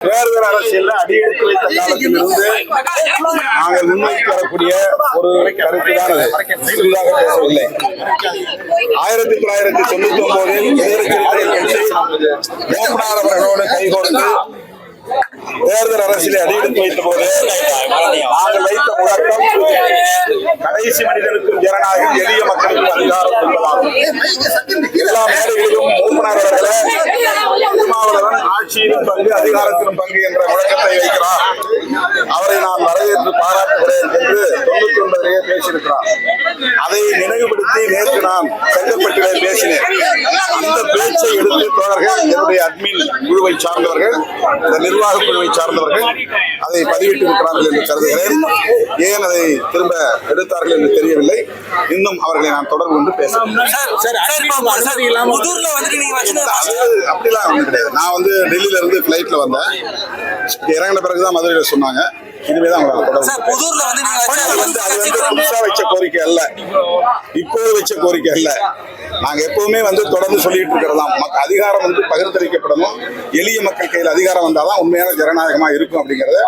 தேர்தல் அரசியல் அடியெடுத்து வைத்த காலத்திலிருந்து நாங்கள் முன்வைத்து வரக்கூடிய ஒரு கருத்து தான் அது. புதிதாக பேசவில்லை. 1999 மூப்பனார் அவர்களோடு கைகோர்த்து தேர்தல் அரசியலை அடியெடுத்து வைத்த போது நாங்கள் வைத்த முழக்கம் கடைசி மனிதனுக்கும் ஜனநாயகம், எளிய மக்களுக்கும் அதிகாரம் என்பதாகும். எல்லா மேடைகளிலும் மூப்பனார் அவர்களே திருமாவளவன் ஆட்சியிலும் பங்கு அதிகாரத்திலும் பங்கு என்ற முழக்கத்தை வைக்கிறார். அவரை நான் வரவேற்று பாராட்டுகிறேன் என்று 99 பேசியிருக்கிறார். அதை நினைவுபடுத்தி நேற்று நான் செங்கல்பட்டிலே பேசினேன். அந்த பேச்சை எடுத்து தோழர்கள், என்னுடைய அட்மின் குழுவை சார்ந்தவர்கள், இந்த நிர்வாக குழுவை சார்ந்தவர்கள் அதை பதிவிட்டிருக்கிறார்கள் என்று கருதுகிறேன். ஏன் அதை திரும்ப எடுத்தார்கள் என்று தெரியவில்லை. இன்னும் அவர்களை நான் தொடர்பு கொண்டு பேசுகிறேன். அப்படிலாம் ஒன்றும் கிடையாது. நான் டெல்லியில இருந்து பிளைட்ல வந்தேன். இறங்கின பிறகுதான் மதுரையில சொன்னாங்க. இனிமேதான் புதுசா வச்ச கோரிக்கை அல்ல, இப்போது வச்ச கோரிக்கை அல்ல. நாங்க எப்பவுமே தொடர்ந்து சொல்லிட்டு இருக்கிறதாம், அதிகாரம் பகிர்ந்தளிக்கப்படணும், எளிய மக்கள் கையில் அதிகாரம் வந்தாதான் உண்மையான ஜனநாயகமா இருக்கும் அப்படிங்கறத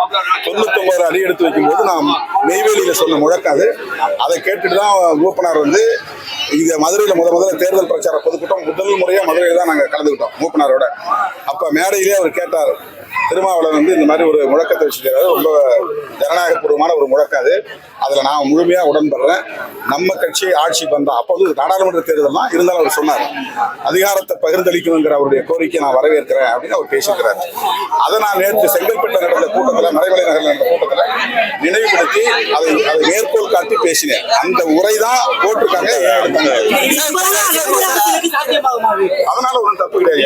99 அடி எடுத்து வைக்கும் போது நாம் நெய்வேலியில சொன்ன முழக்காது. அதை கேட்டுட்டுதான் மூப்பனார் இங்க மதுரையில முதல்ல தேர்தல் பிரச்சார பொதுக்கூட்டம் முதல் முறையா மதுரையில தான் நாங்க கலந்துக்கிட்டோம் மூப்பனாரோட. அப்ப மேடையிலே அவர் கேட்டார், திருமாவளவன் இந்த மாதிரி ஒரு முழக்கத்தை வச்சிருக்காரு, ரொம்ப ஜனநாயகபூர்வமான ஒரு முழக்காது, அதுல நான் முழுமையா உடன்படுறேன். நம்ம கட்சி ஆட்சி வந்தா, அப்போது நாடாளுமன்ற தேர்தல் தான் இருந்தாலும் அவர் சொன்னார், அதிகாரத்தை பகிர்ந்தளிக்கணுங்கிற அவருடைய கோரிக்கை நான் வரவேற்கிறேன் அப்படின்னு அவர் பேசியிருக்கிறார். அதை நான் நேற்று செங்கல்பட்டு நடந்த கூட்டத்தில், மறைமலை நகரில் நடந்த கூட்டத்தில் நினைவுபடுத்தி அதை மேற்கோள் காட்டி பேசினேன். அந்த உரை தான் போட்டிருக்காங்க. அதனால ஒன்றும் தப்பு கிடையாது.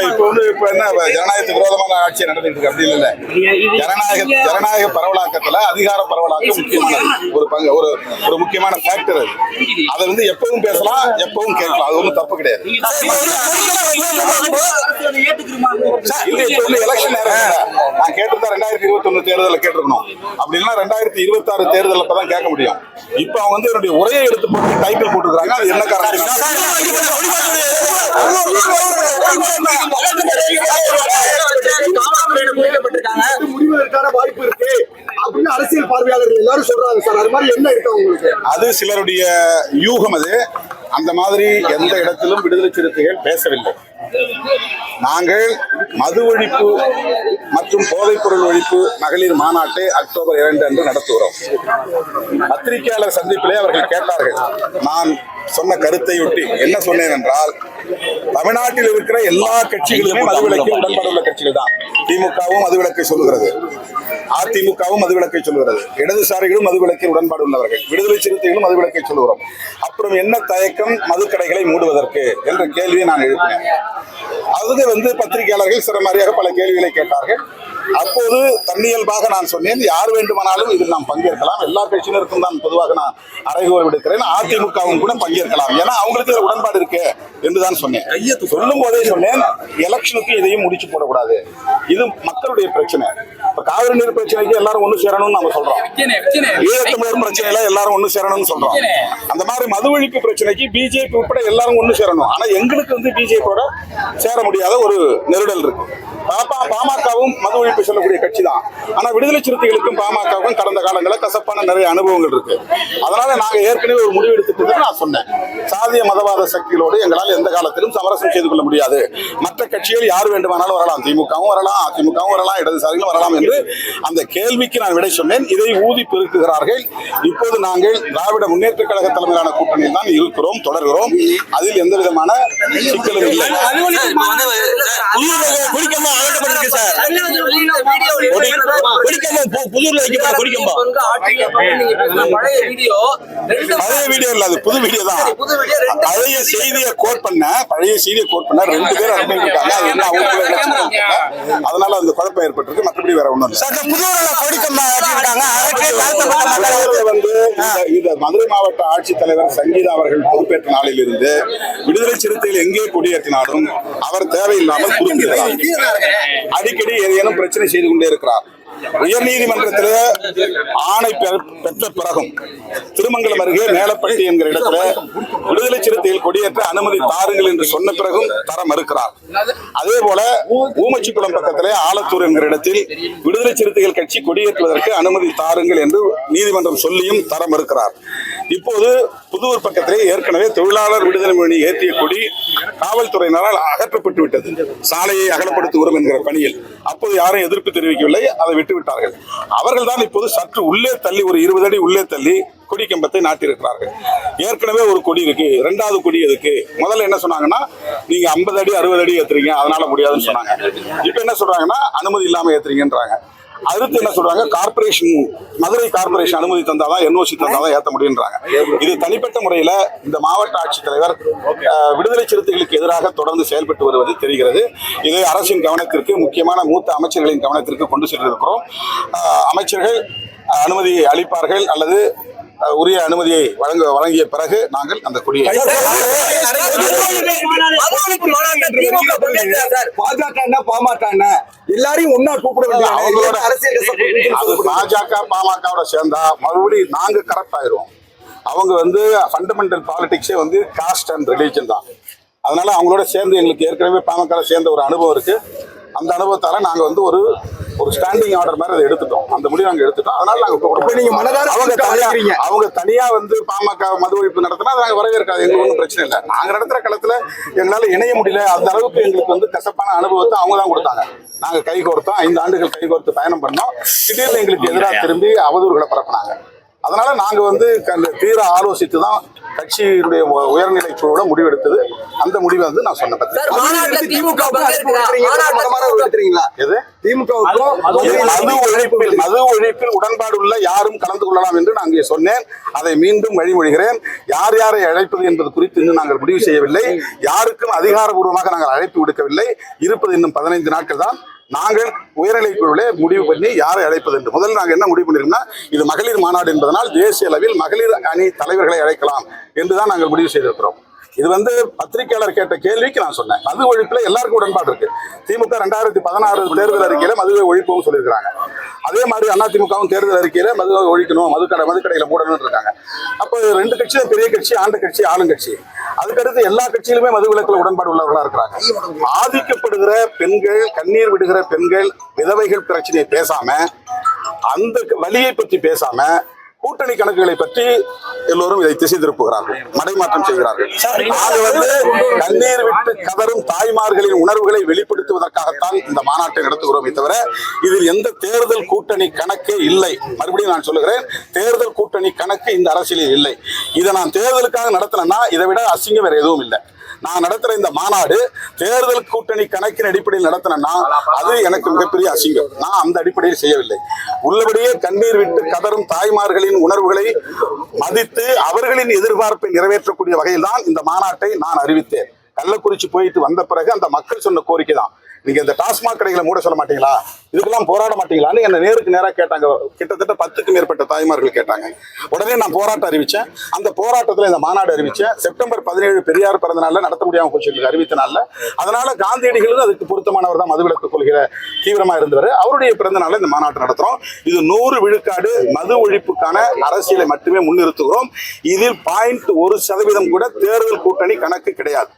எப்பவுமே இப்ப என்ன ஜனநாயகத்துக்கு விரோதமான ஆட்சி நடந்துட்டு இருக்கு அப்படி இல்ல. ஜனநாயக பரவலாக்கத்துல அதிகார பரவலாக்கம் முக்கியமானது, ஒரு பங்கு, ஒரு முக்கியமான ஃபேக்டர். அதை எப்பவும் பேசலாம், எப்பவும் கேட்கலாம், அது ஒன்றும் தப்பு கிடையாது. எலெக்ஷன் நான் கேட்டிருந்தா 2021 தேர்தலில் கேட்டிருக்கணும். அப்படின்னா 2026 தேர்தலில் தான் கேட்க முடியும். இப்ப அவங்க என்னுடைய உரையை எடுத்து போட்டு டைட்டில் போட்டுருக்காங்க. அது என்ன காரணம்? முடிவதற்கான வாய்ப்பு இருக்கு அப்படின்னு அரசியல் பார்வையாளர்கள் எல்லாரும் சொல்றாங்க சார். அது மாதிரி என்ன இருக்கு உங்களுக்கு? அது சிலருடைய யூகம். அது அந்த மாதிரி எந்த இடத்திலும் விடுதலை சிறுத்தைகள் பேசவில்லை. நாங்கள் மது ஒழிப்பு மற்றும் போதைப் பொருள் ஒழிப்பு மகளிர் மாநாட்டை அக்டோபர் 2 அன்று நடத்துகிறோம். பத்திரிகையாளர் சந்திப்பிலே அவர்கள் கேட்டார்கள். நான் சொன்ன கருத்தையொட்டி என்ன சொன்னேன் என்றால், தமிழ்நாட்டில் இருக்கிற எல்லா கட்சிகளுமே மதுவிலக்கு உடன்பாடுள்ள கட்சிகள் தான். திமுகவும் மதுவிலக்கை சொல்லுகிறது, அதிமுகவும் மதுவிலக்கை சொல்லுகிறது, இடதுசாரிகளும் மதுவிலக்கில் உடன்பாடு உள்ளவர்கள், விடுதலை சிறுத்தைகளும் மதுவிலக்கை சொல்லுகிறோம். அப்புறம் என்ன தயக்கம் மதுக்கடைகளை மூடுவதற்கு என்ற கேள்வியை நான் எழுப்பினேன். அதுக்கு பத்திரிகையாளர்கள் சிறமாரியாக பல கேள்விகளை கேட்டார்கள். அப்போது தன்னியல்பாக நான் சொன்னேன், யார் வேண்டுமானாலும் இதில் நாம் பங்கேற்கலாம், எல்லா கட்சியினருக்கும் தான் பொதுவாக நான் அறைகோல் விடுக்கிறேன், அதிமுகவும் கூட பங்கேற்கலாம், ஏன்னா அவங்களுக்கு உடன்பாடு இருக்கு என்றுதான் சொன்னேன். சொல்லும் போதே சொன்னேன், எலெக்ஷனுக்கு இதையும் முடிச்சு போடக்கூடாது, இது மக்களுடைய பிரச்சனை. இப்ப காவிரி நீர் பிரச்சனைக்கு எல்லாரும் ஒண்ணு சேரணும்னு நம்ம சொல்றோம், ஈழத்தமிழர் பிரச்சனையில எல்லாரும் ஒண்ணு சேரணும்னு சொல்றோம். அந்த மாதிரி மது ஒழிப்பு பிரச்சனைக்கு பிஜேபி உட்பட எல்லாரும் ஒண்ணு சேரணும். ஆனா எங்களுக்கு பிஜேபியோட சேர முடியாத ஒரு நெருடல் இருக்கு. பாமகவும் மது ஒழிப்பு சொல்லக்கூடிய கட்சி தான். ஆனா விடுதலை சிறுத்தைகளுக்கும் பாமகவுக்கும் கடந்த காலங்களில் கசப்பான நிறைய அனுபவங்கள் இருக்கு. அதனால நாங்க ஏற்கனவே ஒரு முடிவு எடுத்துட்டு நான் சொன்னேன், சாதிய மதவாத சக்திகளோடு எங்களால் எந்த காலத்திலும் சமரசம் செய்து கொள்ள முடியாது. மற்ற கட்சிகள் யார் வேண்டுமானாலும் வரலாம், திமுகவும் வரலாம், அதிமுகவும் வரலாம், இடதுசாரிகளும் வரலாம் என்று அந்த கேள்விக்கு நான் விடை சொன்னேன். இதை ஊதி பெருக்குகிறார்கள். இப்போது நாங்கள் திராவிட முன்னேற்ற கழக தலைமையிலான கூட்டணியில் தான் இருக்கிறோம், தொடர்கிறோம். அதில் எந்த விதமான சிக்கலும் இல்லை. புது வீடியோ தான். பழைய செய்தியை கோட் பண்ண 2 பேர் அதனால அந்த குழப்பம் ஏற்பட்டிருக்கு. மற்றபடி வேற ஒண்ணும் இல்லை. மதுரை மாவட்ட ஆட்சித்தலைவர் சங்கீதா அவர்கள் பொறுப்பேற்ற நாளில் இருந்து விடுதலை சிறுத்தைகள் எங்கே கொடியேற்றினாலும் அவர் தேவையில்லாமல் குறிப்பிடுகிறார். அடிக்கடி ஏதேனும் பிரச்சனை செய்து கொண்டே இருக்கிறார். உயர்நீதிமன்றத்திலே ஆணை பெற்ற பிறகும் திருமங்கலம் அருகே மேலப்பட்டி என்கிற இடத்துல விடுதலை சிறுத்தைகள் கொடியேற்ற அனுமதி தாருங்கள் என்று சொன்ன பிறகும் தர மறுக்கிறார். அதே போல ஊமச்சிக்குளம் பக்கத்திலே ஆலத்தூர் என்கிற இடத்தில் விடுதலை சிறுத்தைகள் கட்சி கொடியேற்றுவதற்கு அனுமதி தாருங்கள் என்று நீதிமன்றம் சொல்லியும் தர மறுக்கிறார். இப்போது புதூர் பக்கத்திலே ஏற்கனவே தொழிலாளர் விடுதலை முன்னணி ஏற்றிய கொடி காவல்துறையினரால் அகற்றப்பட்டு விட்டது, சாலையை அகலப்படுத்துகிறோம் என்கிற பணியில். அப்போது யாரும் எதிர்ப்பு தெரிவிக்கவில்லை, அதை விட்டுவிட்டார்கள். அவர்கள் தான் இப்போது சற்று உள்ளே தள்ளி, ஒரு 20 அடி உள்ளே தள்ளி கொடி கம்பத்தை நாட்டியிருக்கிறார்கள். ஏற்கனவே ஒரு கொடி இருக்கு, 2வது கொடி எதுக்கு? முதல்ல என்ன சொன்னாங்கன்னா, நீங்க 50 அடி 60 அடி ஏத்துறீங்க, அதனால முடியாதுன்னு சொன்னாங்க. இப்ப என்ன சொல்றாங்கன்னா, அனுமதி இல்லாம ஏத்துறீங்கன்றாங்க. அடுத்து என்ன சொல்றாங்க, கார்பரேஷன், மதுரை கார்பரேஷன் அனுமதி தந்தாதான், என்ஓசி தந்தாதான் ஏற்ற முடியுன்றாங்க. இது தனிப்பட்ட முறையில இந்த மாவட்ட ஆட்சித்தலைவர் விடுதலை சிறுத்தைகளுக்கு எதிராக தொடர்ந்து செயல்பட்டு வருவது தெரிகிறது. இதை அரசின் கவனத்திற்கு, முக்கியமான மூத்த அமைச்சர்களின் கவனத்திற்கு கொண்டு சென்றிருக்கிறோம். அமைச்சர்கள் அனுமதி அளிப்பார்கள் அல்லது உரிய அனுமதியை வழங்கிய பிறகு நாங்கள் அந்த கொடியை எல்லாரையும் ஒன்னா கூப்பிட அவங்களோட பாஜக பாமகவோட சேர்ந்தா மறுபடியும் நாங்க கரெக்ட் ஆயிரும். அவங்க ஃபண்டமெண்டல் பாலிடிக்ஸே காஸ்ட் அண்ட் ரிலீஜன் தான். அதனால அவங்களோட சேர்ந்து எங்களுக்கு ஏற்கனவே பாமக சேர்ந்த ஒரு அனுபவம் இருக்கு. அந்த அனுபவத்தால நாங்க ஒரு ஸ்டாண்டிங் ஆர்டர் மாதிரி அதை எடுத்துட்டோம். அந்த முடிவு நாங்க எடுத்துட்டோம். அதனால நாங்க அவங்க தனியா பாமக மது ஒழிப்பு நடத்தினா நாங்க வரவேற்காது, எங்களுக்கு ஒன்றும் பிரச்சனை இல்லை. நாங்க நடத்துற களத்துல எங்களால இணைய முடியல. அந்த அளவுக்கு எங்களுக்கு கசப்பான அனுபவத்தை அவங்க தான் கொடுத்தாங்க. நாங்க கைகோர்த்தோம், 5 ஆண்டுகள் கைகோர்த்து பயணம் பண்ணோம். திடீர்னு எங்களுக்கு எதிராக திரும்பி அவதூறுகளை பரப்பினாங்க. அதனால நாங்க தீர ஆலோசித்து தான் கட்சியினுடைய உயர்நிலை குழுவோட முடிவெடுத்தது. அந்த முடிவை நான் சொன்னேன். மது ஒழிப்பில் உடன்பாடு உள்ள யாரும் கலந்து கொள்ளலாம் என்று நான் அங்கே சொன்னேன். அதை மீண்டும் வழிமொழிகிறேன். யார் யாரை அழைப்பது என்பது குறித்து இன்னும் நாங்கள் முடிவு செய்யவில்லை. யாருக்கும் அதிகாரபூர்வமாக நாங்கள் அழைப்பு விடுக்கவில்லை. இருப்பது இன்னும் 15 நாட்கள் தான். நாங்கள் உயர்நிலை குழுவிலே முடிவு பண்ணி யாரை அழைப்பது என்று முதல்ல நாங்கள் என்ன முடிவு பண்ணிருக்கோம்னா, இது மகளிர் மாநாடு என்பதனால் தேசிய அளவில் மகளிர் அணி தலைவர்களை அழைக்கலாம் என்றுதான் நாங்கள் முடிவு செய்திருக்கிறோம். இது பத்திரிகையாளர் கேட்ட கேள்விக்கு நான் சொன்னேன். மது ஒழிப்புல எல்லாருக்கும் உடன்பாடு இருக்கு. திமுக 2016 தேர்தல் அறிக்கையில மதுவை ஒழிப்போம் சொல்லியிருக்காங்க. அதே மாதிரி அதிமுகவும் தேர்தல் அறிக்கையில மதுவை ஒழிக்கணும், மதுக்கடையில மூடணும் இருக்காங்க. அப்போ 2 கட்சியும் பெரிய கட்சி, ஆண்ட கட்சி, ஆளுங்கட்சி. அதுக்கடுத்து எல்லா கட்சியிலுமே மது விலக்குல உடன்பாடு உள்ளவர்களா இருக்கிறாங்க. பாதிக்கப்படுகிற பெண்கள், கண்ணீர் விடுகிற பெண்கள், விதவைகள் பிரச்சனையை பேசாம, அந்த வழியை பற்றி பேசாம, கூட்டணி கணக்குகளை பற்றி எல்லோரும் இதை திசை திருப்புகிறார்கள், மடைமாற்றம் செய்கிறார்கள். கண்ணீர் விட்டு கதரும் தாய்மார்களின் உணர்வுகளை வெளிப்படுத்துவதற்காகத்தான் இந்த மாநாட்டை நடத்துகிறோமே தவிர இதில் எந்த தேர்தல் கூட்டணி கணக்கே இல்லை. மறுபடியும் நான் சொல்லுகிறேன், தேர்தல் கூட்டணி கணக்கு இந்த அரசியலில் இல்லை. இதை நான் தேர்தலுக்காக நடத்தினேன்னா இதை விட அசிங்கம் வேற எதுவும் இல்லை. நான் நடத்துற இந்த மாநாடு தேர்தல் கூட்டணி கணக்கின் அடிப்படையில் நடத்தினா அது எனக்கு மிகப்பெரிய அசிங்கம். நான் அந்த அடிப்படையில் செய்யவில்லை. உள்ளபடியே கண்ணீர் விட்டு கதரும் தாய்மார்களின் உணர்வுகளை மதித்து அவர்களின் எதிர்பார்ப்பை நிறைவேற்றக்கூடிய வகையில் தான் இந்த மாநாட்டை நான் அறிவித்தேன். கள்ளக்குறிச்சி போயிட்டு வந்த பிறகு அந்த மக்கள் சொன்ன கோரிக்கை தான், நீங்க இந்த டாஸ்மாக் கடைகளை மூட சொல்ல மாட்டீங்களா, இதுக்கெல்லாம் போராட மாட்டீங்களான்னு என்ன நேருக்கு நேராக கேட்டாங்க. கிட்டத்தட்ட 10க்கும் மேற்பட்ட தாய்மார்கள் கேட்டாங்க. உடனே நான் போராட்டம் அறிவிச்சேன். அந்த போராட்டத்தில் இந்த மாநாடு அறிவிச்சேன். செப்டம்பர் 17 பெரியார் பிறந்த நாள்ல நடத்த முடியாம போச்சு அறிவித்த நாள்ல. அதனால காந்தியடிகளும் அதுக்கு பொருத்தமானவர் தான், மதுவிலக்கு கொள்கிற தீவிரமா இருந்தவர். அவருடைய பிறந்த நாள்ல இந்த மாநாட்டு நடத்துறோம். இது 100 விழுக்காடு மது ஒழிப்புக்கான அரசியலை மட்டுமே முன்னிறுத்துகிறோம். இதில் 0.1% கூட தேர்தல் கூட்டணி கணக்கு கிடையாது.